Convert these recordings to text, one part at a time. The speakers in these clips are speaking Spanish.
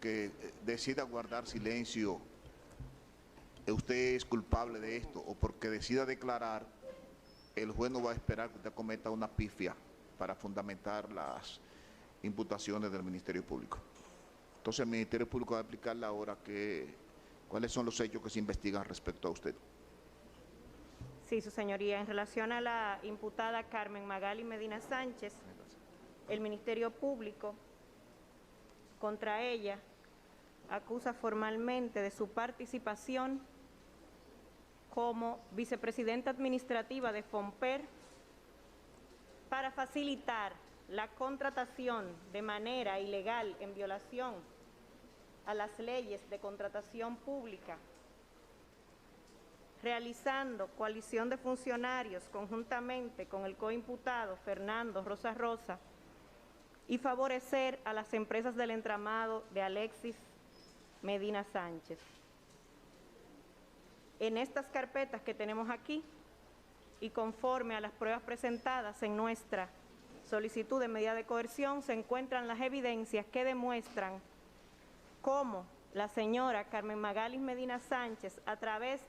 que decida guardar silencio, usted es culpable de esto, o porque decida declarar, el juez no va a esperar que usted cometa una pifia para fundamentar las imputaciones del Ministerio Público. Entonces el Ministerio Público va a explicarle ahora cuáles son los hechos que se investigan respecto a usted. Sí, su señoría, en relación a la imputada Carmen Magali Medina Sánchez, el Ministerio Público contra ella acusa formalmente de su participación como vicepresidenta administrativa de FOMPER para facilitar la contratación de manera ilegal en violación a las leyes de contratación pública, realizando coalición de funcionarios conjuntamente con el coimputado Fernando Rosa Rosa y favorecer a las empresas del entramado de Alexis Medina Sánchez. En estas carpetas que tenemos aquí y conforme a las pruebas presentadas en nuestra solicitud de medida de coerción, se encuentran las evidencias que demuestran cómo la señora Carmen Magali Medina Sánchez, a través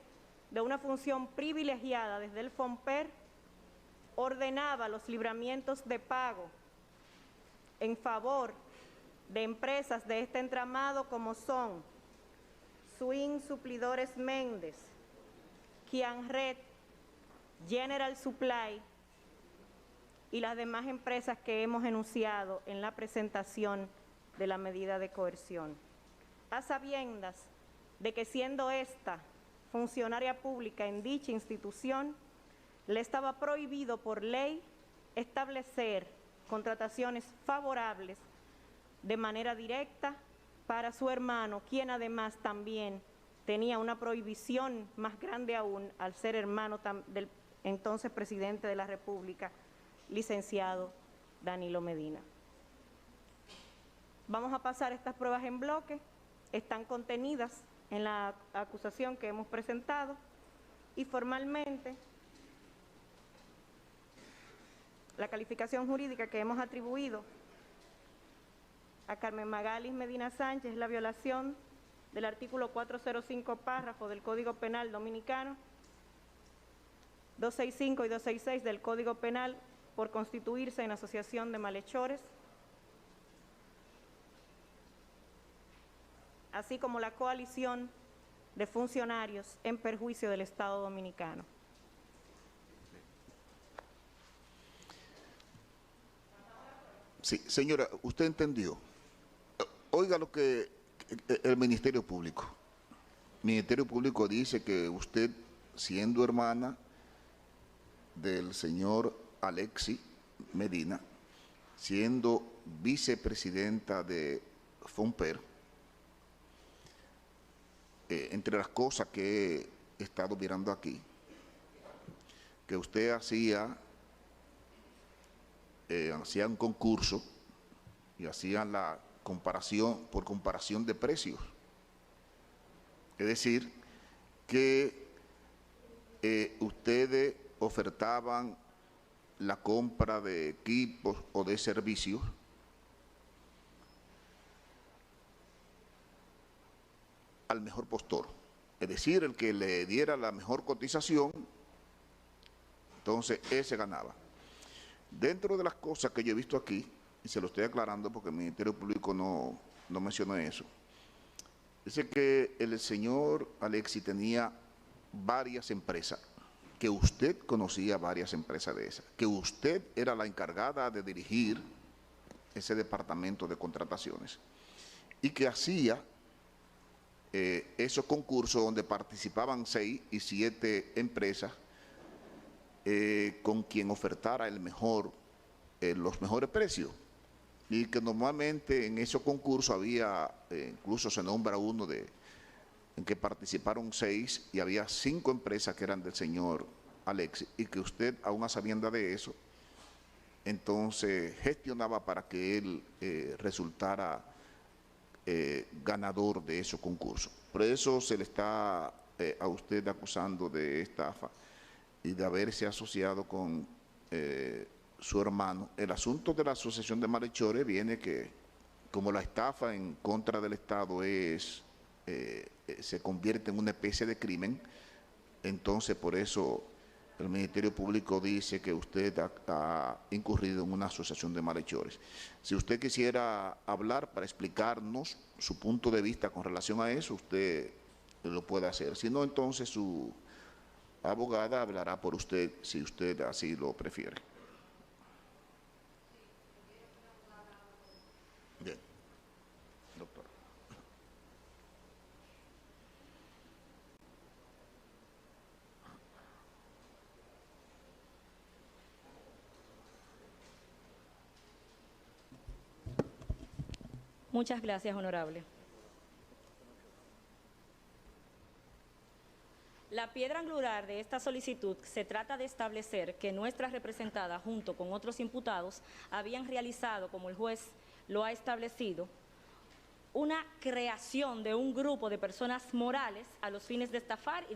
de una función privilegiada desde el FOMPER, ordenaba los libramientos de pago en favor de empresas de este entramado como son Swing Suplidores Méndez, Kianred, General Supply y las demás empresas que hemos enunciado en la presentación de la medida de coerción, a sabiendas de que siendo esta funcionaria pública en dicha institución, le estaba prohibido por ley establecer contrataciones favorables de manera directa para su hermano, quien además también tenía una prohibición más grande aún al ser hermano del entonces presidente de la República, licenciado Danilo Medina. Vamos a pasar estas pruebas en bloque, están contenidas en la acusación que hemos presentado y formalmente la calificación jurídica que hemos atribuido a Carmen Magali Medina Sánchez es la violación del artículo 405 párrafo del Código Penal Dominicano, 265 y 266 del Código Penal por constituirse en asociación de malhechores, así como la coalición de funcionarios en perjuicio del Estado Dominicano. Sí, señora, usted entendió. Oiga lo que el Ministerio Público. El Ministerio Público dice que usted, siendo hermana del señor Alexis Medina, siendo vicepresidenta de FOMPER, entre las cosas que he estado mirando aquí, que usted hacía un concurso y hacían la comparación por comparación de precios. Es decir, que ustedes ofertaban la compra de equipos o de servicios al mejor postor, es decir, el que le diera la mejor cotización, entonces ese ganaba. Dentro de las cosas que yo he visto aquí, y se lo estoy aclarando porque el Ministerio Público no mencionó eso, dice que el señor Alexis tenía varias empresas, que usted conocía varias empresas de esas, que usted era la encargada de dirigir ese departamento de contrataciones y que hacía esos concursos donde participaban 6 y 7 empresas con quien ofertara los mejores precios, y que normalmente en esos concursos había, incluso se nombra uno en que participaron 6 y había 5 empresas que eran del señor Alexis, y que usted, aún a sabiendas de eso, entonces gestionaba para que él resultara ganador de esos concursos. Por eso se le está a usted acusando de estafa y de haberse asociado con su hermano. El asunto de la asociación de malhechores viene que como la estafa en contra del Estado se convierte en una especie de crimen, entonces por eso el Ministerio Público dice que usted ha incurrido en una asociación de malhechores. Si usted quisiera hablar para explicarnos su punto de vista con relación a eso, usted lo puede hacer. Si no, entonces su abogada hablará por usted, si usted así lo prefiere. Bien, doctor. Muchas gracias, honorable. La piedra angular de esta solicitud se trata de establecer que nuestra representada, junto con otros imputados, habían realizado, como el juez lo ha establecido, una creación de un grupo de personas morales a los fines de estafar y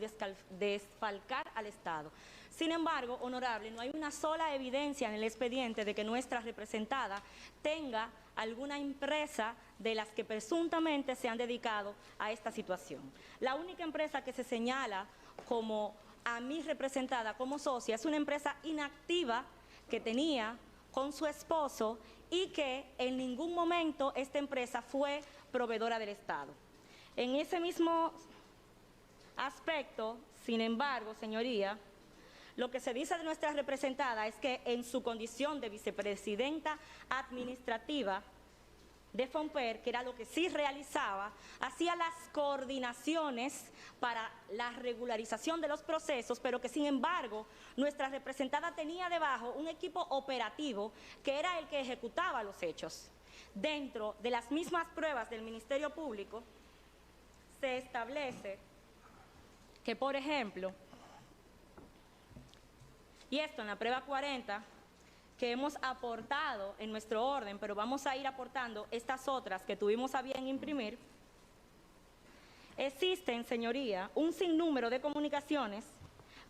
desfalcar al Estado. Sin embargo, honorable, no hay una sola evidencia en el expediente de que nuestra representada tenga alguna empresa de las que presuntamente se han dedicado a esta situación. La única empresa que se señala como a mi representada como socia es una empresa inactiva que tenía con su esposo y que en ningún momento esta empresa fue proveedora del Estado. En ese mismo aspecto, sin embargo, señoría, lo que se dice de nuestra representada es que en su condición de vicepresidenta administrativa de FONPER, que era lo que sí realizaba, hacía las coordinaciones para la regularización de los procesos, pero que sin embargo nuestra representada tenía debajo un equipo operativo que era el que ejecutaba los hechos. Dentro de las mismas pruebas del Ministerio Público se establece que, por ejemplo, y esto en la prueba 40, que hemos aportado en nuestro orden, pero vamos a ir aportando estas otras que tuvimos a bien imprimir, existen, señoría, un sinnúmero de comunicaciones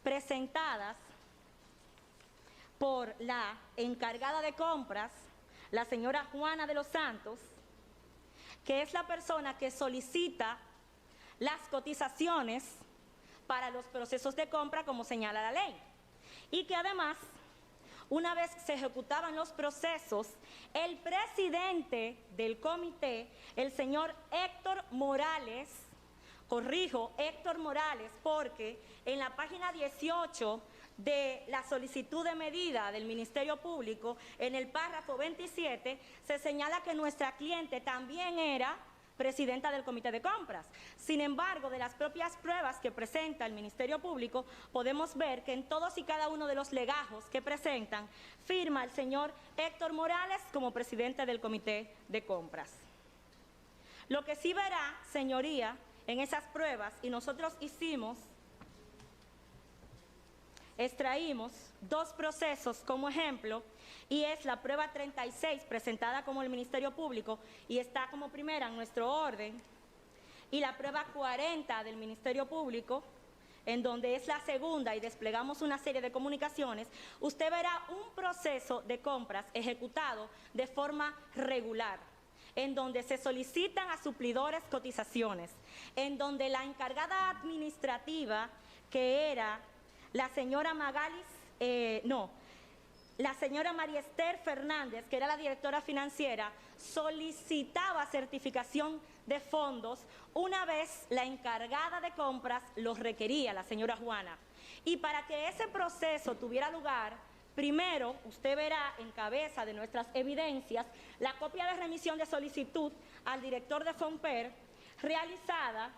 presentadas por la encargada de compras, la señora Juana de los Santos, que es la persona que solicita las cotizaciones para los procesos de compra como señala la ley, y que además, una vez se ejecutaban los procesos, el presidente del comité, el señor Héctor Morales, corrijo, Héctor Morales, porque en la página 18 de la solicitud de medida del Ministerio Público, en el párrafo 27, se señala que nuestra cliente también era presidenta del Comité de Compras. Sin embargo, de las propias pruebas que presenta el Ministerio Público, podemos ver que en todos y cada uno de los legajos que presentan, firma el señor Héctor Morales como presidente del Comité de Compras. Lo que sí verá, señoría, en esas pruebas, y nosotros extraímos dos procesos como ejemplo, y es la prueba 36 presentada como el Ministerio Público y está como primera en nuestro orden, y la prueba 40 del Ministerio Público, en donde es la segunda y desplegamos una serie de comunicaciones. Usted verá un proceso de compras ejecutado de forma regular, en donde se solicitan a suplidores cotizaciones, en donde la encargada administrativa, que era la señora la señora María Esther Fernández, que era la directora financiera, solicitaba certificación de fondos una vez la encargada de compras los requería, la señora Juana. Y para que ese proceso tuviera lugar, primero, usted verá en cabeza de nuestras evidencias la copia de remisión de solicitud al director de FONPER realizada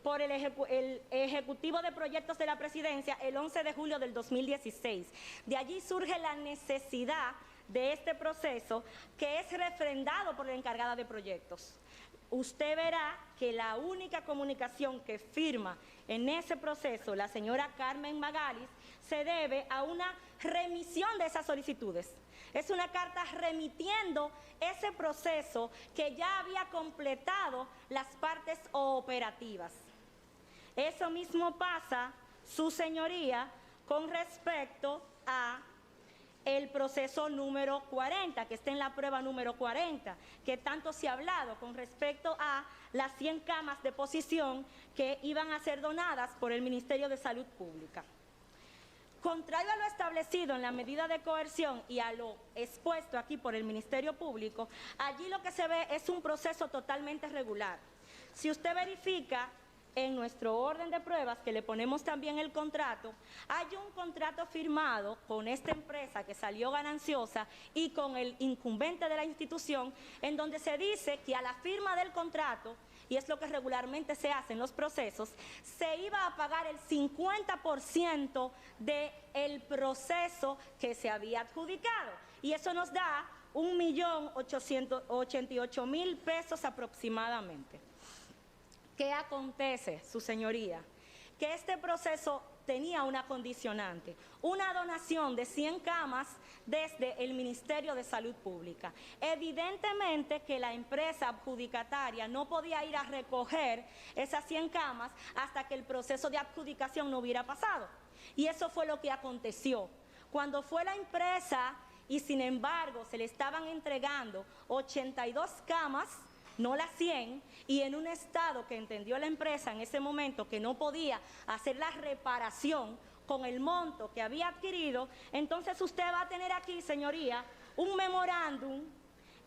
por el Ejecutivo de Proyectos de la Presidencia el 11 de julio del 2016. De allí surge la necesidad de este proceso, que es refrendado por la encargada de proyectos. Usted verá que la única comunicación que firma en ese proceso la señora Carmen Magalis se debe a una remisión de esas solicitudes. Es una carta remitiendo ese proceso que ya había completado las partes operativas. Eso mismo pasa, su señoría, con respecto a el proceso número 40, que está en la prueba número 40, que tanto se ha hablado con respecto a las 100 camas de posición que iban a ser donadas por el Ministerio de Salud Pública. Contrario a lo establecido en la medida de coerción y a lo expuesto aquí por el Ministerio Público, allí lo que se ve es un proceso totalmente regular. Si usted verifica en nuestro orden de pruebas, que le ponemos también el contrato, hay un contrato firmado con esta empresa que salió gananciosa y con el incumbente de la institución, en donde se dice que a la firma del contrato, y es lo que regularmente se hace en los procesos, se iba a pagar el 50% del proceso que se había adjudicado. Y eso nos da 1.888.000 pesos aproximadamente. ¿Qué acontece, su señoría? Que este proceso tenía una condicionante, una donación de 100 camas desde el Ministerio de Salud Pública. Evidentemente que la empresa adjudicataria no podía ir a recoger esas 100 camas hasta que el proceso de adjudicación no hubiera pasado. Y eso fue lo que aconteció. Cuando fue la empresa y sin embargo se le estaban entregando 82 camas, no las 100, y en un estado que entendió la empresa en ese momento que no podía hacer la reparación con el monto que había adquirido, entonces usted va a tener aquí, señoría, un memorándum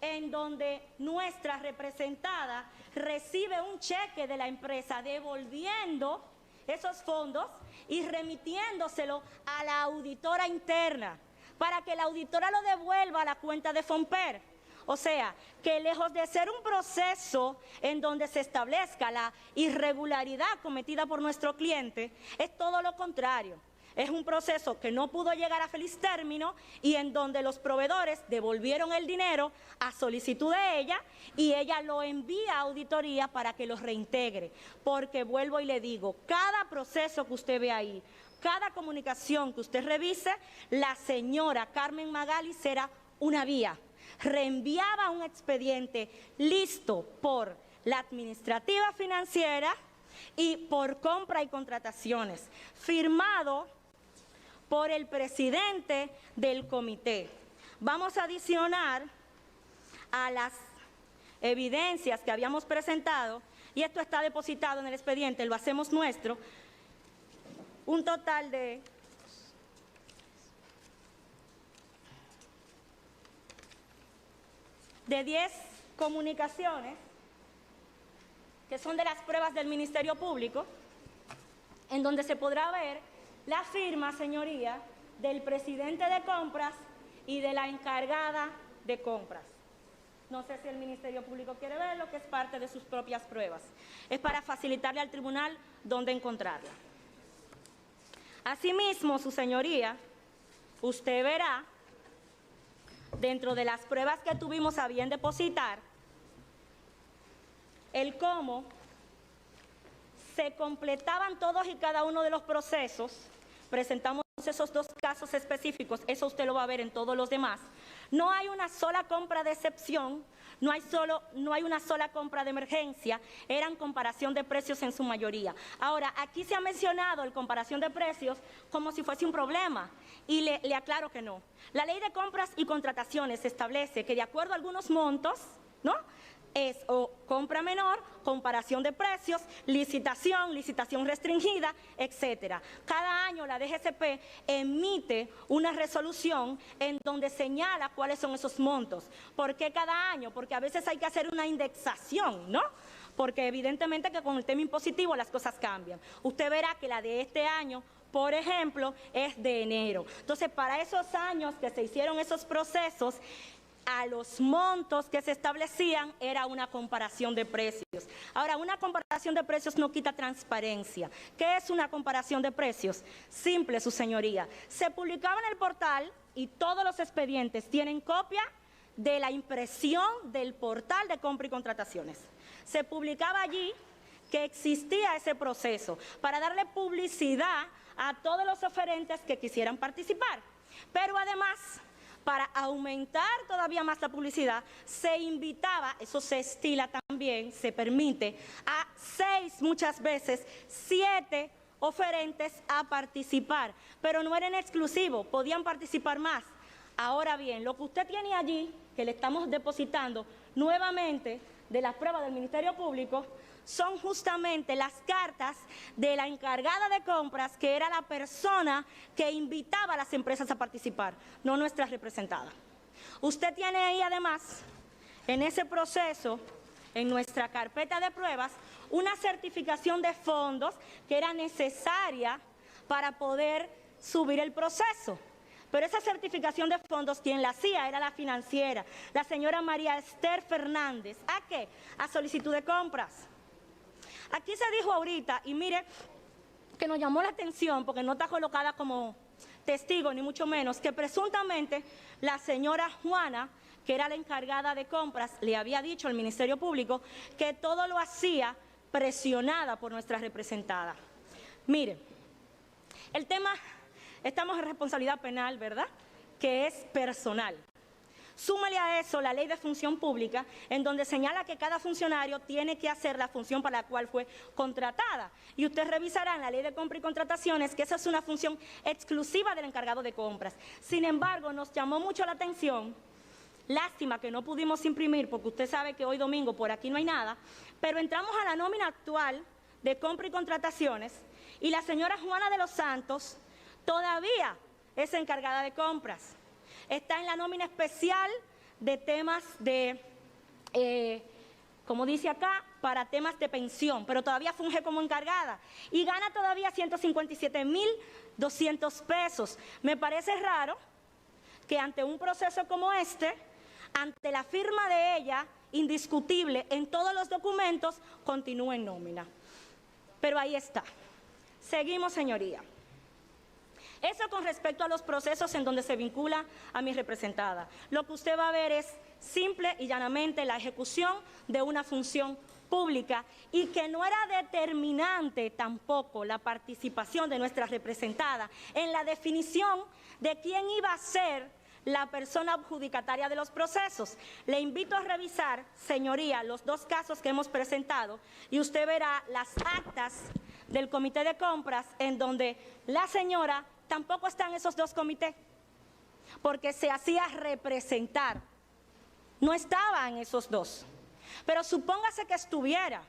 en donde nuestra representada recibe un cheque de la empresa devolviendo esos fondos y remitiéndoselo a la auditora interna para que la auditora lo devuelva a la cuenta de Fomper. O sea, que lejos de ser un proceso en donde se establezca la irregularidad cometida por nuestro cliente, es todo lo contrario. Es un proceso que no pudo llegar a feliz término y en donde los proveedores devolvieron el dinero a solicitud de ella y ella lo envía a auditoría para que los reintegre. Porque vuelvo y le digo, cada proceso que usted ve ahí, cada comunicación que usted revise, la señora Carmen Magali será una vía. Reenviaba un expediente listo por la administrativa financiera y por compra y contrataciones, firmado por el presidente del comité. Vamos a adicionar a las evidencias que habíamos presentado, y esto está depositado en el expediente, lo hacemos nuestro, un total de 10 comunicaciones, que son de las pruebas del Ministerio Público, en donde se podrá ver la firma, señoría, del presidente de compras y de la encargada de compras. No sé si el Ministerio Público quiere verlo, que es parte de sus propias pruebas. Es para facilitarle al tribunal dónde encontrarla. Asimismo, su señoría, usted verá dentro de las pruebas que tuvimos a bien depositar, el cómo se completaban todos y cada uno de los procesos. Presentamos esos 2 casos específicos, eso usted lo va a ver en todos los demás. No hay una sola compra de excepción, no hay una sola compra de emergencia, eran comparación de precios en su mayoría. Ahora, aquí se ha mencionado el comparación de precios como si fuese un problema, y le aclaro que no. La ley de compras y contrataciones establece que de acuerdo a algunos montos, ¿no?, es o compra menor, comparación de precios, licitación restringida, etcétera. Cada año la DGCP emite una resolución en donde señala cuáles son esos montos. ¿Por qué cada año? Porque a veces hay que hacer una indexación, ¿no? Porque evidentemente que con el tema impositivo las cosas cambian. Usted verá que la de este año, por ejemplo, es de enero. Entonces, para esos años que se hicieron esos procesos, a los montos que se establecían era una comparación de precios. Ahora, una comparación de precios no quita transparencia. ¿Qué es una comparación de precios? Simple, su señoría. Se publicaba en el portal y todos los expedientes tienen copia de la impresión del portal de compra y contrataciones. Se publicaba allí que existía ese proceso para darle publicidad a todos los oferentes que quisieran participar. Pero además, para aumentar todavía más la publicidad, se invitaba, eso se estila también, se permite, a 6, muchas veces 7 oferentes a participar, pero no eran exclusivos, podían participar más. Ahora bien, lo que usted tiene allí, que le estamos depositando nuevamente de las pruebas del Ministerio Público, son justamente las cartas de la encargada de compras, que era la persona que invitaba a las empresas a participar, no nuestra representada. Usted tiene ahí además, en ese proceso, en nuestra carpeta de pruebas, una certificación de fondos que era necesaria para poder subir el proceso. Pero esa certificación de fondos, quien la hacía era la financiera, la señora María Esther Fernández. ¿A qué? A solicitud de compras. Aquí se dijo ahorita, y mire, que nos llamó la atención, porque no está colocada como testigo, ni mucho menos, que presuntamente la señora Juana, que era la encargada de compras, le había dicho al Ministerio Público que todo lo hacía presionada por nuestra representada. Mire, el tema, estamos en responsabilidad penal, ¿verdad?, que es personal. Súmale a eso la Ley de Función Pública, en donde señala que cada funcionario tiene que hacer la función para la cual fue contratada. Y usted revisará en la Ley de Compra y Contrataciones que esa es una función exclusiva del encargado de compras. Sin embargo, nos llamó mucho la atención, lástima que no pudimos imprimir, porque usted sabe que hoy domingo por aquí no hay nada, pero entramos a la nómina actual de Compra y Contrataciones y la señora Juana de los Santos todavía es encargada de compras. Está en la nómina especial de temas de, como dice acá, para temas de pensión, pero todavía funge como encargada y gana todavía 157.200 pesos. Me parece raro que ante un proceso como este, ante la firma de ella, indiscutible en todos los documentos, continúe en nómina. Pero ahí está. Seguimos, señoría. Eso con respecto a los procesos en donde se vincula a mi representada. Lo que usted va a ver es simple y llanamente la ejecución de una función pública y que no era determinante tampoco la participación de nuestra representada en la definición de quién iba a ser la persona adjudicataria de los procesos. Le invito a revisar, señoría, los dos casos que hemos presentado y usted verá las actas del comité de compras en donde la señora tampoco está en esos dos comités, porque se hacía representar, no estaba en esos dos. Pero supóngase que estuviera,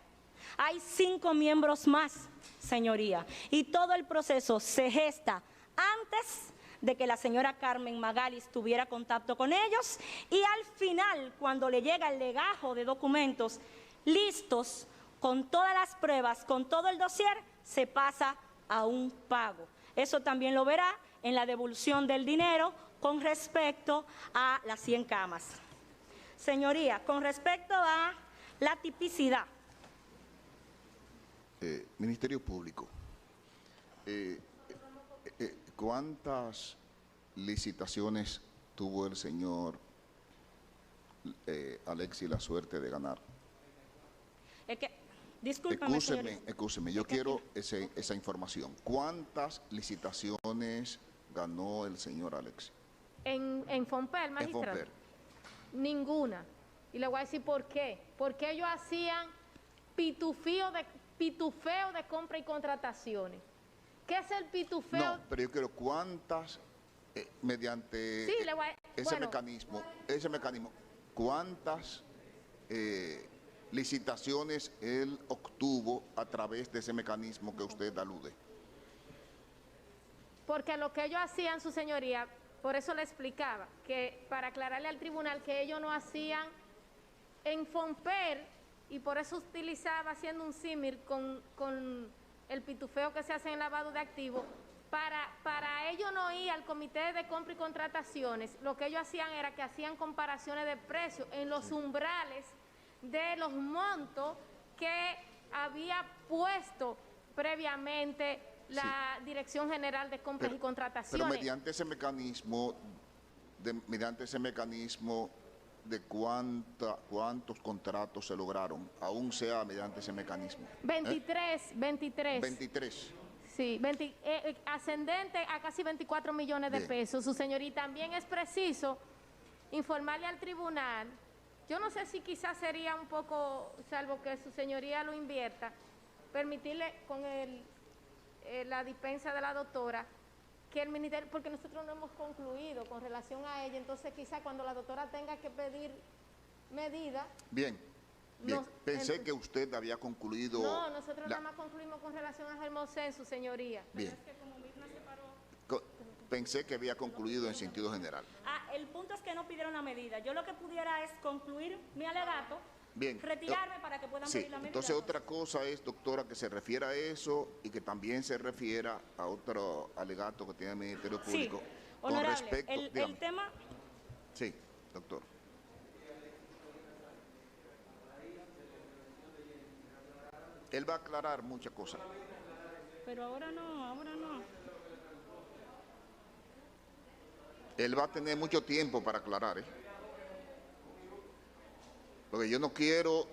hay 5 miembros más, señoría, y todo el proceso se gesta antes de que la señora Carmen Magalis tuviera contacto con ellos y al final, cuando le llega el legajo de documentos listos, con todas las pruebas, con todo el dossier, se pasa a un pago. Eso también lo verá en la devolución del dinero con respecto a las 100 camas. Señoría, con respecto a la tipicidad. Ministerio Público, ¿cuántas licitaciones tuvo el señor Alexis la suerte de ganar? Es que, discúlpeme, señoría. Excúseme, yo quiero esa información. ¿Cuántas licitaciones ganó el señor Alexis? En Fonper, magistrado. En Fonper. Ninguna. Y le voy a decir por qué. Porque ellos hacían pitufeo de compra y contrataciones. ¿Qué es el pitufeo? No, pero yo quiero cuántas, mediante Sí, le voy a, ese bueno, mecanismo, cuántas licitaciones él obtuvo a través de ese mecanismo que usted alude. Porque lo que ellos hacían, su señoría, por eso le explicaba, que para aclararle al tribunal que ellos no hacían en Fonper, y por eso utilizaba haciendo un símil con el pitufeo que se hace en lavado de activos, para ellos no ir al comité de compra y contrataciones, lo que ellos hacían era que hacían comparaciones de precios en los umbrales de los montos que había puesto previamente la Dirección General de Compras y Contrataciones. Pero mediante ese mecanismo de cuántos contratos se lograron, aún sea mediante ese mecanismo. 23. 23. Sí, ascendente a casi 24 millones de pesos, su señoría. Y también es preciso informarle al tribunal, yo no sé si quizás sería un poco, salvo que su señoría lo invierta, permitirle con la dispensa de la doctora, que el ministerio, porque nosotros no hemos concluido con relación a ella, entonces quizá cuando la doctora tenga que pedir medida. Bien, pensé que usted había concluido. No, nosotros nada más concluimos con relación a Hermosén, su señoría. Bien. Pensé que había concluido en sentido general. El punto es que no pidieron la medida. Yo lo que pudiera es concluir mi alegato, Bien. retirarme para que puedan Sí, pedir la medida. entonces otra cosa es, doctora, que se refiera a eso y que también se refiera a otro alegato que tiene el Ministerio Público. Sí, honorable, el tema... Sí, doctor. Él va a aclarar muchas cosas. Pero ahora no. Él va a tener mucho tiempo para aclarar, ¿eh? Porque yo no quiero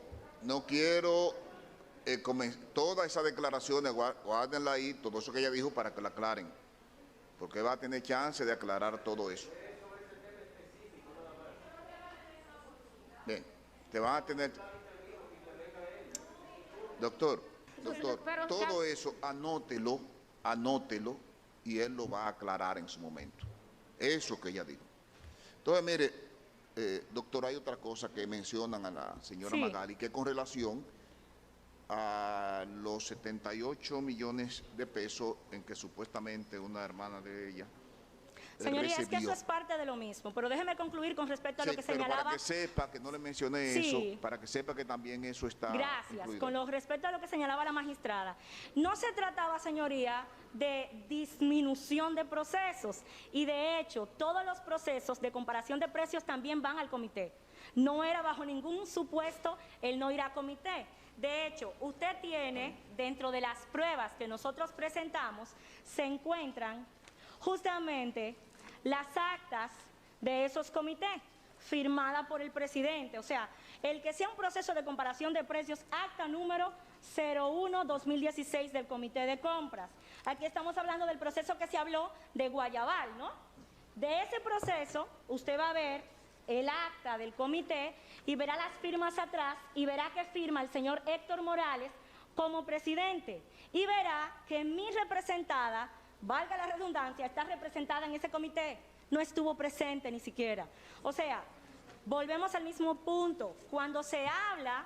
todas esas declaraciones, guárdenla ahí, todo eso que ella dijo para que la aclaren. Porque va a tener chance de aclarar todo eso. Bien, te van a tener... Doctor, todo eso anótelo y él lo va a aclarar en su momento. Eso que ella dijo. Entonces, mire, doctor, hay otra cosa que mencionan a la señora Magali, que con relación a los 78 millones de pesos en que supuestamente una hermana de ella Señoría, recibió. es que eso es parte de lo mismo, pero déjeme concluir con respecto a lo que pero señalaba. para que sepa que no le mencioné eso, para que sepa que también eso está incluido. Con lo respecto a lo que señalaba la magistrada. No se trataba, señoría, de disminución de procesos y de hecho todos los procesos de comparación de precios también van al comité. No era bajo ningún supuesto el no ir a comité. De hecho, usted tiene, dentro de las pruebas que nosotros presentamos, se encuentran justamente las actas de esos comités, firmada por el presidente. O sea, el que sea un proceso de comparación de precios, acta número 01-2016 del Comité de Compras. Aquí estamos hablando del proceso que se habló de Guayabal, ¿no? De ese proceso, usted va a ver el acta del comité y verá las firmas atrás y verá que firma el señor Héctor Morales como presidente. Y verá que mi representada, valga la redundancia, está representada en ese comité. No estuvo presente ni siquiera. O sea, volvemos al mismo punto. Cuando se habla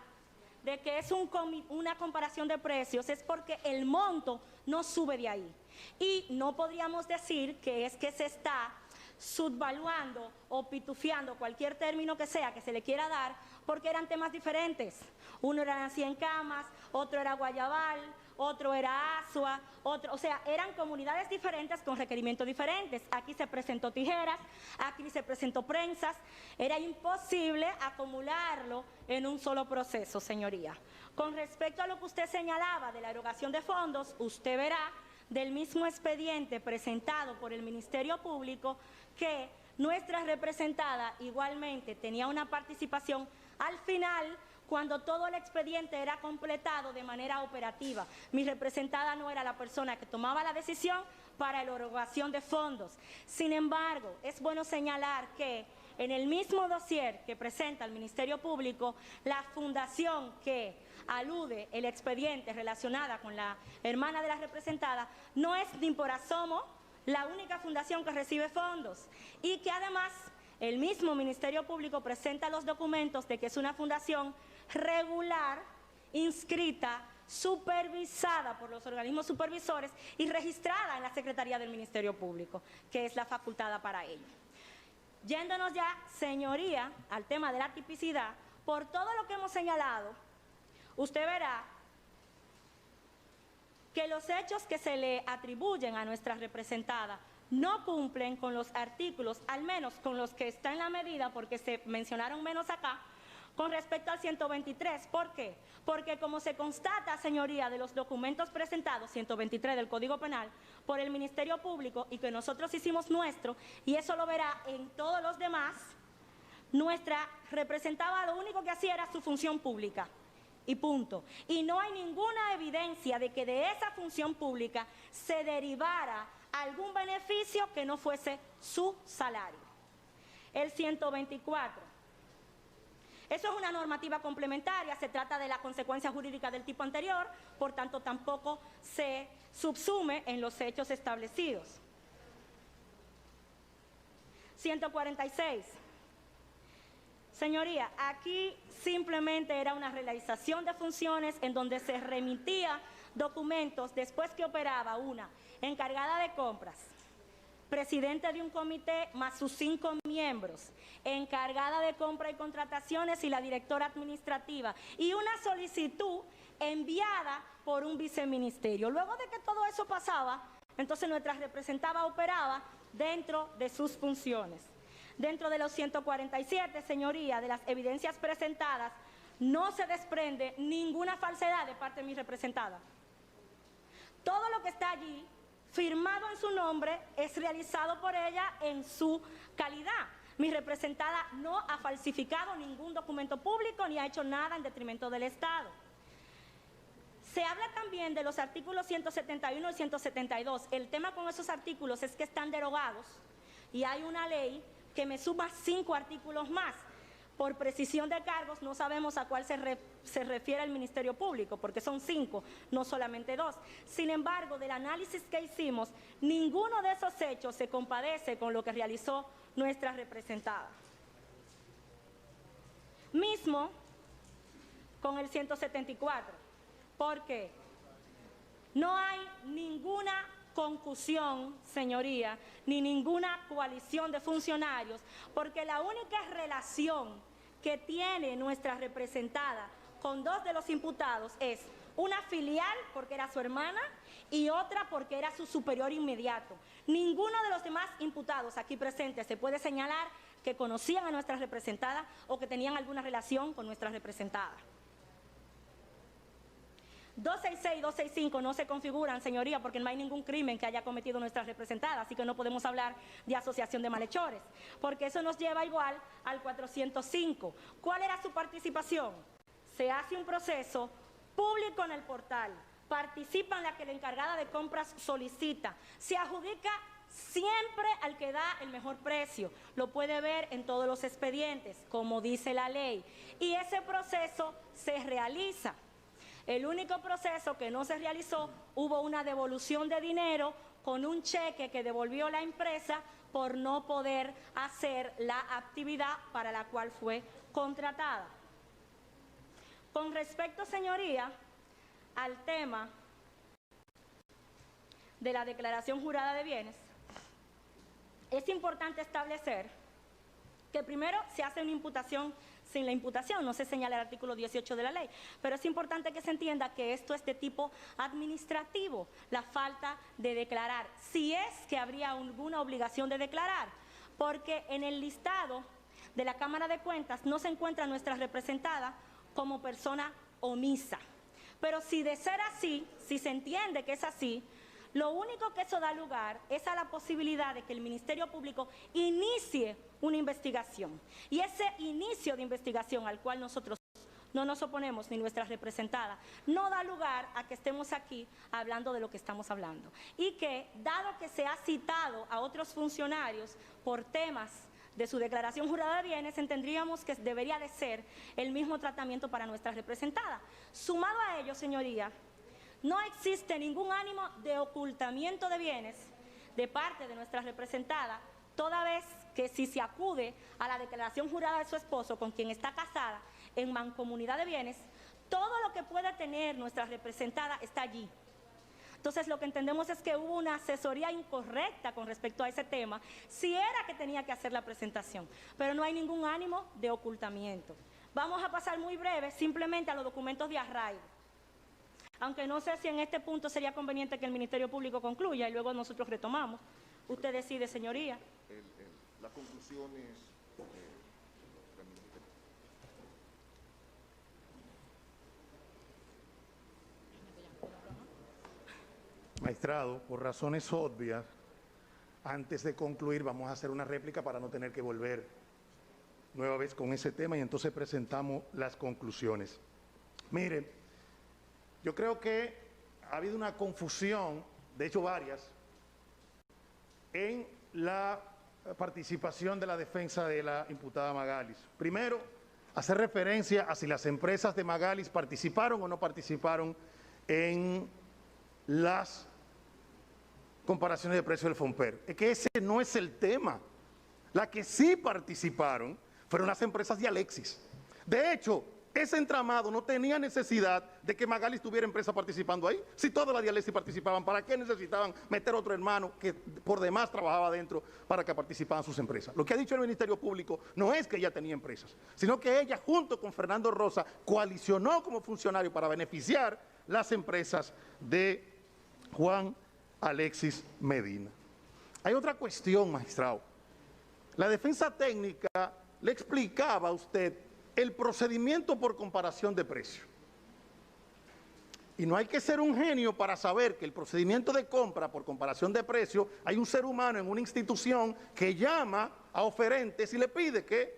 de que es una comparación de precios, es porque el monto no sube de ahí. Y no podríamos decir que es que se está subvaluando o pitufiando cualquier término que sea que se le quiera dar, porque eran temas diferentes. Uno era 100 camas, otro era Guayabal, otro era Asua, o sea, eran comunidades diferentes con requerimientos diferentes. Aquí se presentó Tijeras, aquí se presentó Prensas. Era imposible acumularlo en un solo proceso, señoría. Con respecto a lo que usted señalaba de la erogación de fondos, usted verá del mismo expediente presentado por el Ministerio Público que nuestra representada igualmente tenía una participación al final, cuando todo el expediente era completado de manera operativa. Mi representada no era la persona que tomaba la decisión para la erogación de fondos. Sin embargo, es bueno señalar que en el mismo dossier que presenta el Ministerio Público, la fundación que alude el expediente relacionada con la hermana de la representada no es ni por asomo la única fundación que recibe fondos, y que además el mismo Ministerio Público presenta los documentos de que es una fundación regular, inscrita, supervisada por los organismos supervisores y registrada en la Secretaría del Ministerio Público, que es la facultada para ello. Yéndonos ya, señoría, al tema de la tipicidad, por todo lo que hemos señalado, usted verá que los hechos que se le atribuyen a nuestra representada no cumplen con los artículos, al menos con los que está en la medida, porque se mencionaron menos acá, con respecto al 123. ¿Por qué? Porque como se constata, señoría, de los documentos presentados, 123 del Código Penal, por el Ministerio Público y que nosotros hicimos nuestro, y eso lo verá en todos los demás, nuestra representada lo único que hacía era su función pública. Y punto. Y no hay ninguna evidencia de que de esa función pública se derivara algún beneficio que no fuese su salario. El 124. Eso es una normativa complementaria, se trata de la consecuencia jurídica del tipo anterior, por tanto tampoco se subsume en los hechos establecidos. 146. Señoría, aquí simplemente era una realización de funciones en donde se remitía documentos después que operaba una encargada de compras, presidente de un comité más sus 5 miembros, encargada de compra y contrataciones y la directora administrativa, y una solicitud enviada por un viceministerio. Luego de que todo eso pasaba, entonces nuestra representada operaba dentro de sus funciones. Dentro de los 147, señoría, de las evidencias presentadas, no se desprende ninguna falsedad de parte de mi representada. Todo lo que está allí, firmado en su nombre, es realizado por ella en su calidad. Mi representada no ha falsificado ningún documento público ni ha hecho nada en detrimento del Estado. Se habla también de los artículos 171 y 172. El tema con esos artículos es que están derogados y hay una ley que me suma 5 artículos más. Por precisión de cargos no sabemos a cuál se refiere el Ministerio Público, porque son 5, no solamente 2. Sin embargo, del análisis que hicimos, ninguno de esos hechos se compadece con lo que realizó nuestra representada. Mismo con el 174, porque no hay ninguna concusión, señoría, ni ninguna coalición de funcionarios, porque la única relación que tiene nuestra representada con 2 de los imputados es una filial porque era su hermana y otra porque era su superior inmediato. Ninguno de los demás imputados aquí presentes se puede señalar que conocían a nuestra representada o que tenían alguna relación con nuestra representada. 266 y 265 no se configuran, señoría, porque no hay ningún crimen que haya cometido nuestra representada, así que no podemos hablar de asociación de malhechores, porque eso nos lleva igual al 405. ¿Cuál era su participación? Se hace un proceso público en el portal, participa en la que la encargada de compras solicita, se adjudica siempre al que da el mejor precio, lo puede ver en todos los expedientes, como dice la ley, y ese proceso se realiza. El único proceso que no se realizó, hubo una devolución de dinero con un cheque que devolvió la empresa por no poder hacer la actividad para la cual fue contratada. Con respecto, señoría, al tema de la declaración jurada de bienes, es importante establecer que primero se hace una imputación sin la imputación, no se señala el artículo 18 de la ley, pero es importante que se entienda que esto es de tipo administrativo, la falta de declarar, si es que habría alguna obligación de declarar, porque en el listado de la Cámara de Cuentas no se encuentra nuestra representada como persona omisa. Pero si de ser así, si se entiende que es así, lo único que eso da lugar es a la posibilidad de que el Ministerio Público inicie una investigación. Y ese inicio de investigación al cual nosotros no nos oponemos, ni nuestra representada, no da lugar a que estemos aquí hablando de lo que estamos hablando. Y que, dado que se ha citado a otros funcionarios por temas de su declaración jurada de bienes, entendríamos que debería de ser el mismo tratamiento para nuestra representada. Sumado a ello, señoría, no existe ningún ánimo de ocultamiento de bienes de parte de nuestra representada, toda vez que si se acude a la declaración jurada de su esposo, con quien está casada, en mancomunidad de bienes, todo lo que pueda tener nuestra representada está allí. Entonces, lo que entendemos es que hubo una asesoría incorrecta con respecto a ese tema, si era que tenía que hacer la presentación, pero no hay ningún ánimo de ocultamiento. Vamos a pasar muy breve simplemente a los documentos de arraigo. Aunque no sé si en este punto sería conveniente que el Ministerio Público concluya y luego nosotros retomamos. Usted decide, señoría. Las conclusiones... Magistrado, por razones obvias, antes de concluir vamos a hacer una réplica para no tener que volver nueva vez con ese tema y entonces presentamos las conclusiones. Miren, yo creo que ha habido una confusión, de hecho varias, en la participación de la defensa de la imputada Magalis. Primero, hacer referencia a si las empresas de Magalis participaron o no participaron en las comparaciones de precios del FOMPER. Es que ese no es el tema. Las que sí participaron fueron las empresas de Alexis. De hecho, ese entramado no tenía necesidad de que Magalis tuviera empresa participando ahí. Si todas las de Alexis participaban, ¿para qué necesitaban meter otro hermano que por demás trabajaba dentro para que participaran sus empresas? Lo que ha dicho el Ministerio Público no es que ella tenía empresas, sino que ella junto con Fernando Rosa coalicionó como funcionario para beneficiar las empresas de Juan Alexis Medina. Hay otra cuestión, magistrado. La defensa técnica le explicaba a usted el procedimiento por comparación de precio. Y no hay que ser un genio para saber que el procedimiento de compra por comparación de precio, hay un ser humano en una institución que llama a oferentes y le pide que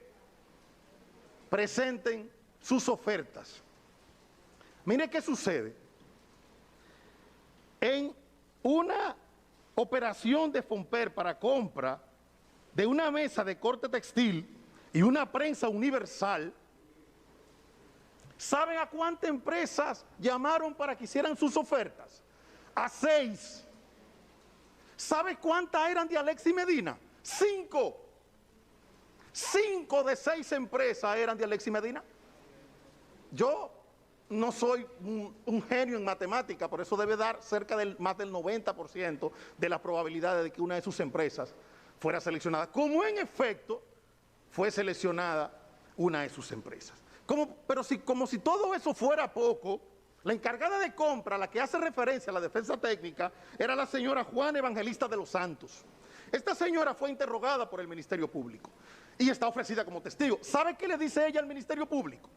presenten sus ofertas. Mire qué sucede. En una operación de Fomper para compra de una mesa de corte textil y una prensa universal, ¿saben a cuántas empresas llamaron para que hicieran sus ofertas? A 6. ¿Sabe cuántas eran de Alexis Medina? 5. 5 de 6 empresas eran de Alexis Medina. Yo no soy un genio en matemática, por eso debe dar cerca del más del 90% de las probabilidades de que una de sus empresas fuera seleccionada. Como en efecto fue seleccionada una de sus empresas. Como si todo eso fuera poco, la encargada de compra, la que hace referencia a la defensa técnica, era la señora Juana Evangelista de los Santos. Esta señora fue interrogada por el Ministerio Público y está ofrecida como testigo. ¿Sabe qué le dice ella al Ministerio Público?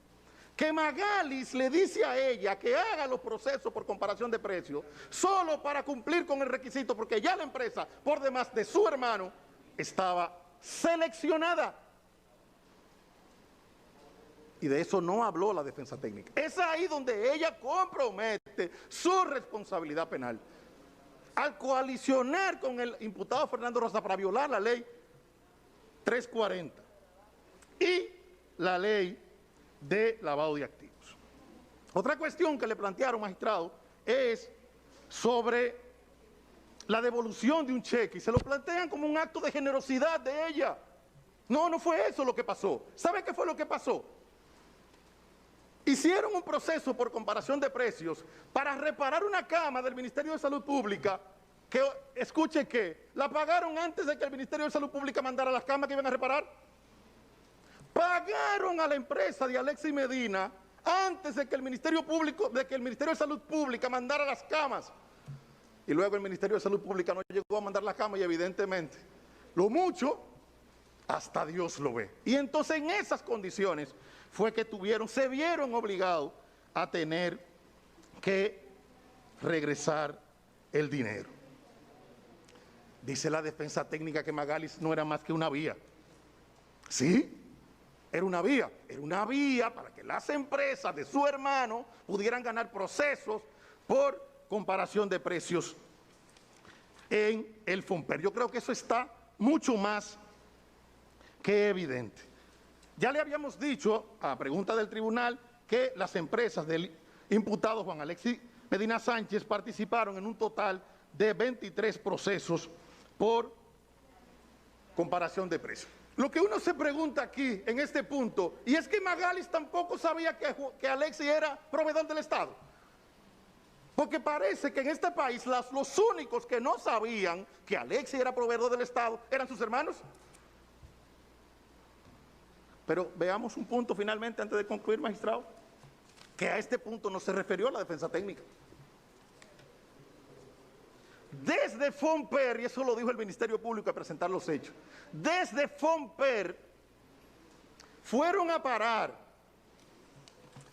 Que Magalis le dice a ella que haga los procesos por comparación de precios solo para cumplir con el requisito, porque ya la empresa, por demás de su hermano, estaba seleccionada. Y de eso no habló la defensa técnica. Es ahí donde ella compromete su responsabilidad penal. Al coalicionar con el imputado Fernando Rosa para violar la ley 340 y la ley de lavado de activos. Otra cuestión que le plantearon, magistrado, es sobre la devolución de un cheque y se lo plantean como un acto de generosidad de ella. No, no fue eso lo que pasó. ¿Sabe qué fue lo que pasó? Hicieron un proceso por comparación de precios para reparar una cama del Ministerio de Salud Pública que, escuche que, la pagaron antes de que el Ministerio de Salud Pública mandara las camas que iban a reparar. Pagaron a la empresa de Alexis Medina antes de que el Ministerio de Salud Pública mandara las camas. Y luego el Ministerio de Salud Pública no llegó a mandar las camas y evidentemente, lo mucho, hasta Dios lo ve. Y entonces en esas condiciones fue que se vieron obligados a tener que regresar el dinero. Dice la defensa técnica que Magalis no era más que una vía. ¿Sí? Era una vía para que las empresas de su hermano pudieran ganar procesos por comparación de precios en el Fomper. Yo creo que eso está mucho más que evidente. Ya le habíamos dicho, a pregunta del tribunal, que las empresas del imputado Juan Alexis Medina Sánchez participaron en un total de 23 procesos por comparación de precios. Lo que uno se pregunta aquí, en este punto, y es que Magalis tampoco sabía que Alexis era proveedor del Estado. Porque parece que en este país los únicos que no sabían que Alexis era proveedor del Estado eran sus hermanos. Pero veamos un punto finalmente antes de concluir, magistrado, que a este punto no se refirió la defensa técnica. Desde Fomper, y eso lo dijo el Ministerio Público al presentar los hechos, desde Fomper fueron a parar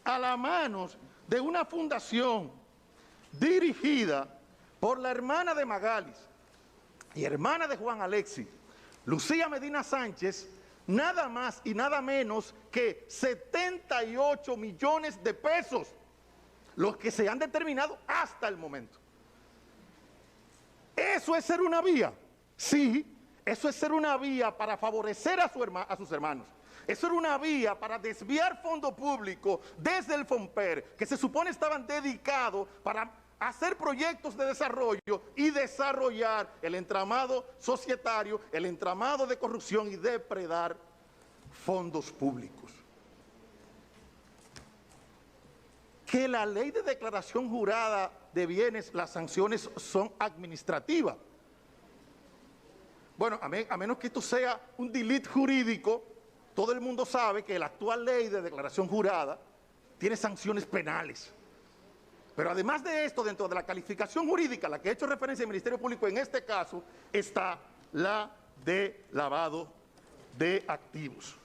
a las manos de una fundación dirigida por la hermana de Magalis y hermana de Juan Alexis, Lucía Medina Sánchez, nada más y nada menos que 78 millones de pesos, los que se han determinado hasta el momento. ¿Eso es ser una vía? Sí, eso es ser una vía para favorecer a sus hermanos. Eso era una vía para desviar fondo público desde el Fomper, que se supone estaban dedicados para hacer proyectos de desarrollo y desarrollar el entramado societario, el entramado de corrupción y depredar fondos públicos. Que la ley de declaración jurada de bienes, las sanciones son administrativas. Bueno, a menos que esto sea un delito jurídico, todo el mundo sabe que la actual ley de declaración jurada tiene sanciones penales. Pero además de esto, dentro de la calificación jurídica, la que ha hecho referencia el Ministerio Público en este caso, está la de lavado de activos.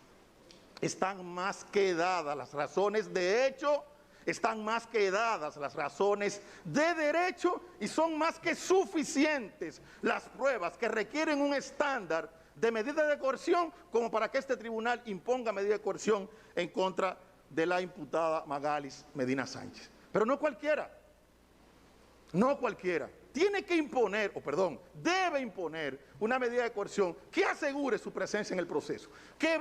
Están más que dadas las razones de hecho, están más que dadas las razones de derecho y son más que suficientes las pruebas que requieren un estándar de medida de coerción como para que este tribunal imponga medida de coerción en contra de la imputada Magalis Medina Sánchez. Pero no cualquiera, no cualquiera. Tiene que imponer, debe imponer una medida de coerción que asegure su presencia en el proceso, que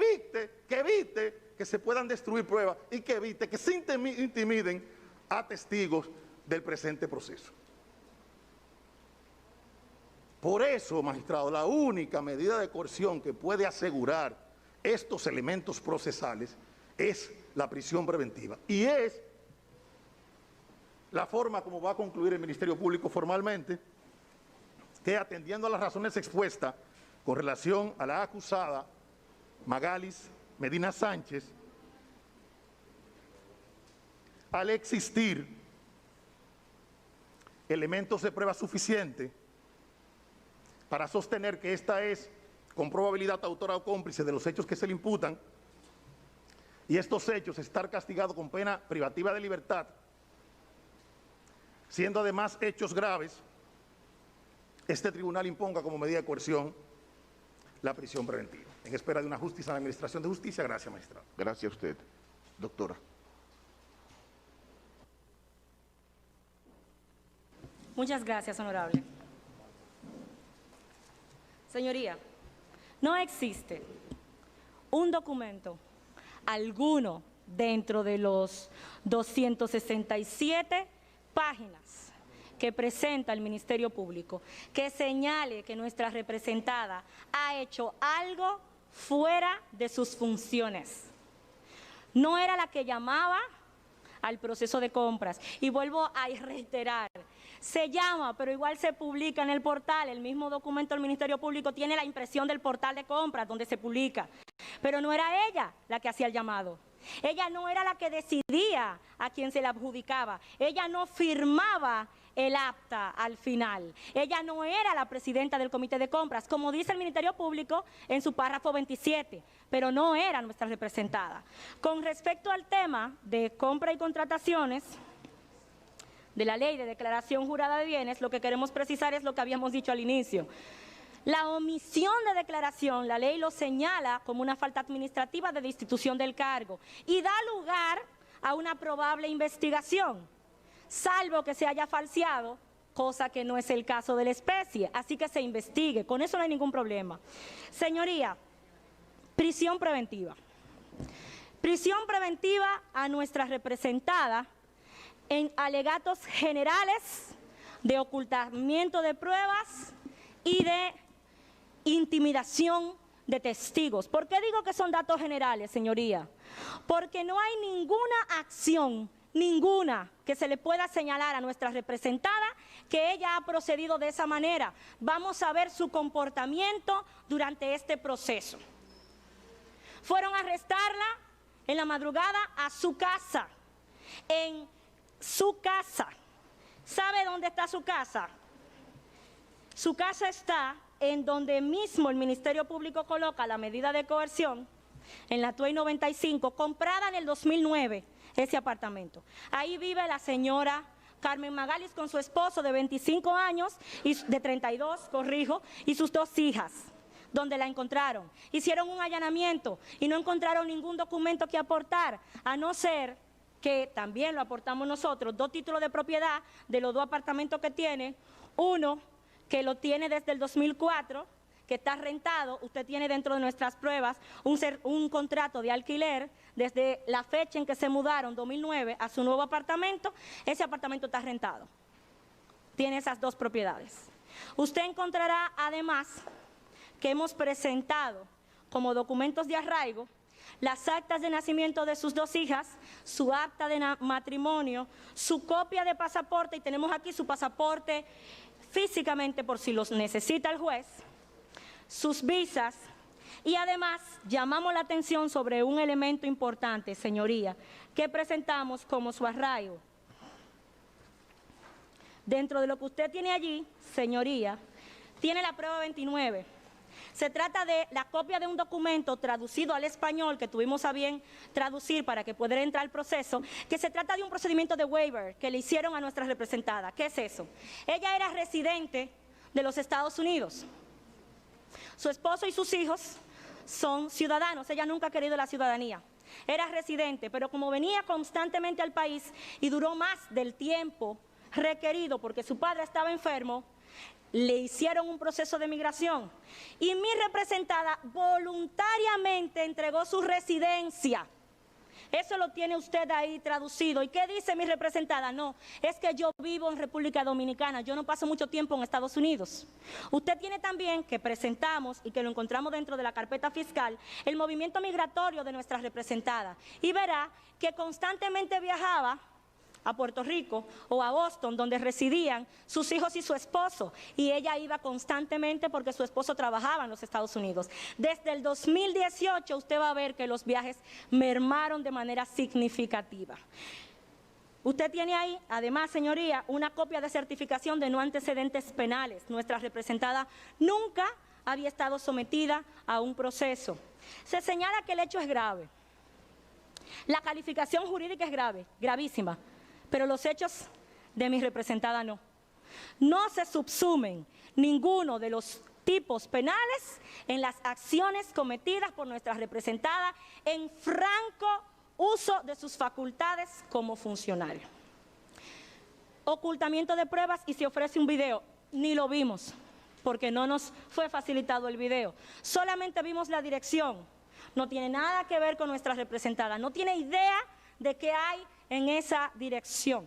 evite que se puedan destruir pruebas y que evite que se intimiden a testigos del presente proceso. Por eso, magistrado, la única medida de coerción que puede asegurar estos elementos procesales es la prisión preventiva. Y es la forma como va a concluir el Ministerio Público formalmente, que atendiendo a las razones expuestas con relación a la acusada Magalis Medina Sánchez, al existir elementos de prueba suficiente para sostener que esta es con probabilidad autora o cómplice de los hechos que se le imputan, y estos hechos estar castigado con pena privativa de libertad, siendo además hechos graves, este tribunal imponga como medida de coerción la prisión preventiva, en espera de una justicia en la Administración de Justicia. Gracias, magistrado. Gracias a usted. Doctora. Muchas gracias, honorable. Señoría, no existe un documento alguno dentro de los 267 páginas que presenta el Ministerio Público que señale que nuestra representada ha hecho algo fuera de sus funciones. No era la que llamaba al proceso de compras. Y vuelvo a reiterar, se llama, pero igual se publica en el portal. El mismo documento del Ministerio Público tiene la impresión del portal de compras donde se publica. Pero no era ella la que hacía el llamado. Ella no era la que decidía a quién se le adjudicaba. Ella no firmaba el acta al final. Ella no era la presidenta del comité de compras, como dice el Ministerio Público en su párrafo 27, pero no era nuestra representada. Con respecto al tema de compra y contrataciones de la ley de declaración jurada de bienes, lo que queremos precisar es lo que habíamos dicho al inicio. La omisión de declaración, la ley lo señala como una falta administrativa de destitución del cargo y da lugar a una probable investigación, salvo que se haya falseado, cosa que no es el caso de la especie, así que se investigue, con eso no hay ningún problema. Señoría, prisión preventiva. Prisión preventiva a nuestra representada en alegatos generales de ocultamiento de pruebas y de intimidación de testigos. ¿Por qué digo que son datos generales, señoría? Porque no hay ninguna acción, ninguna, que se le pueda señalar a nuestra representada que ella ha procedido de esa manera. Vamos a ver su comportamiento durante este proceso. Fueron a arrestarla en la madrugada a su casa, en su casa. ¿Sabe dónde está su casa? Su casa está en donde mismo el Ministerio Público coloca la medida de coerción, en la Tuey 95, comprada en el 2009, ese apartamento. Ahí vive la señora Carmen Magalis con su esposo de 25 años, y de 32, corrijo, y sus 2 hijas, donde la encontraron. Hicieron un allanamiento y no encontraron ningún documento que aportar, a no ser que también lo aportamos nosotros, 2 títulos de propiedad de los 2 apartamentos que tiene, uno que lo tiene desde el 2004, que está rentado. Usted tiene dentro de nuestras pruebas un contrato de alquiler desde la fecha en que se mudaron, 2009, a su nuevo apartamento. Ese apartamento está rentado. tiene esas dos propiedades. Usted encontrará además que hemos presentado como documentos de arraigo las actas de nacimiento de sus dos hijas, su acta de matrimonio, su copia de pasaporte, y tenemos aquí su pasaporte físicamente por si los necesita el juez, sus visas, y además llamamos la atención sobre un elemento importante, señoría, que presentamos como su arraigo. Dentro de lo que usted tiene allí, señoría, tiene la prueba 29. Se trata de la copia de un documento traducido al español que tuvimos a bien traducir para que pudiera entrar al proceso, que se trata de un procedimiento de waiver que le hicieron a nuestra representada. ¿Qué es eso? Ella era residente de los Estados Unidos. Su esposo y sus hijos son ciudadanos. Ella nunca ha querido la ciudadanía. Era residente, pero como venía constantemente al país y duró más del tiempo requerido porque su padre estaba enfermo, le hicieron un proceso de migración y mi representada voluntariamente entregó su residencia. Eso lo tiene usted ahí traducido. ¿Y qué dice mi representada? No, es que yo vivo en República Dominicana, yo no paso mucho tiempo en Estados Unidos. Usted tiene también que presentamos y que lo encontramos dentro de la carpeta fiscal, el movimiento migratorio de nuestra representada. Y verá que constantemente viajaba a Puerto Rico o a Boston, donde residían sus hijos y su esposo, y ella iba constantemente porque su esposo trabajaba en los Estados Unidos. Desde el 2018 usted va a ver que los viajes mermaron de manera significativa. Usted tiene ahí, además, señoría, una copia de certificación de no antecedentes penales. Nuestra representada nunca había estado sometida a un proceso. Se señala que el hecho es grave. La calificación jurídica es grave, gravísima. Pero los hechos de mi representada no. No se subsumen ninguno de los tipos penales en las acciones cometidas por nuestra representada en franco uso de sus facultades como funcionario. Ocultamiento de pruebas y se ofrece un video. Ni lo vimos porque no nos fue facilitado el video. Solamente vimos la dirección. No tiene nada que ver con nuestra representada. No tiene idea de qué hay en esa dirección.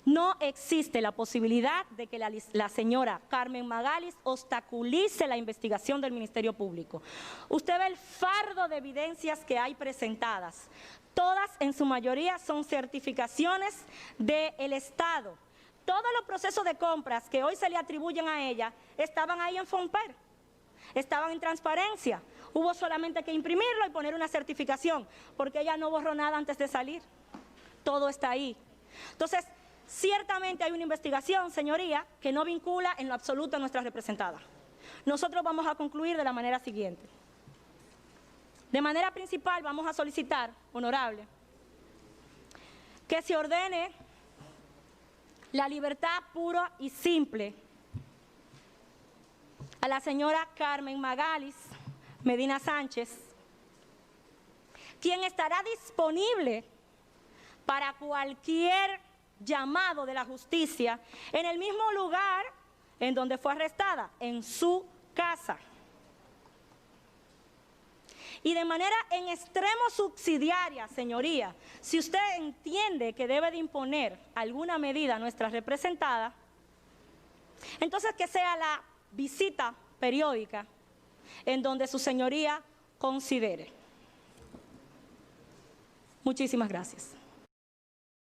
No existe la posibilidad de que la señora Carmen Magalis obstaculice la investigación del Ministerio Público. Usted ve el fardo de evidencias que hay presentadas. Todas, en su mayoría, son certificaciones del Estado. Todos los procesos de compras que hoy se le atribuyen a ella estaban ahí en FONPER, estaban en transparencia. Hubo solamente que imprimirlo y poner una certificación, porque ella no borró nada antes de salir. Todo está ahí. Entonces, ciertamente hay una investigación, señoría, que no vincula en lo absoluto a nuestra representada. Nosotros vamos a concluir de la manera siguiente. De manera principal vamos a solicitar, honorable, que se ordene la libertad pura y simple a la señora Carmen Magalis Medina Sánchez, quien estará disponible para cualquier llamado de la justicia en el mismo lugar en donde fue arrestada, en su casa. Y de manera en extremo subsidiaria, señoría, si usted entiende que debe de imponer alguna medida a nuestra representada, entonces que sea la visita periódica en donde su señoría considere. Muchísimas gracias.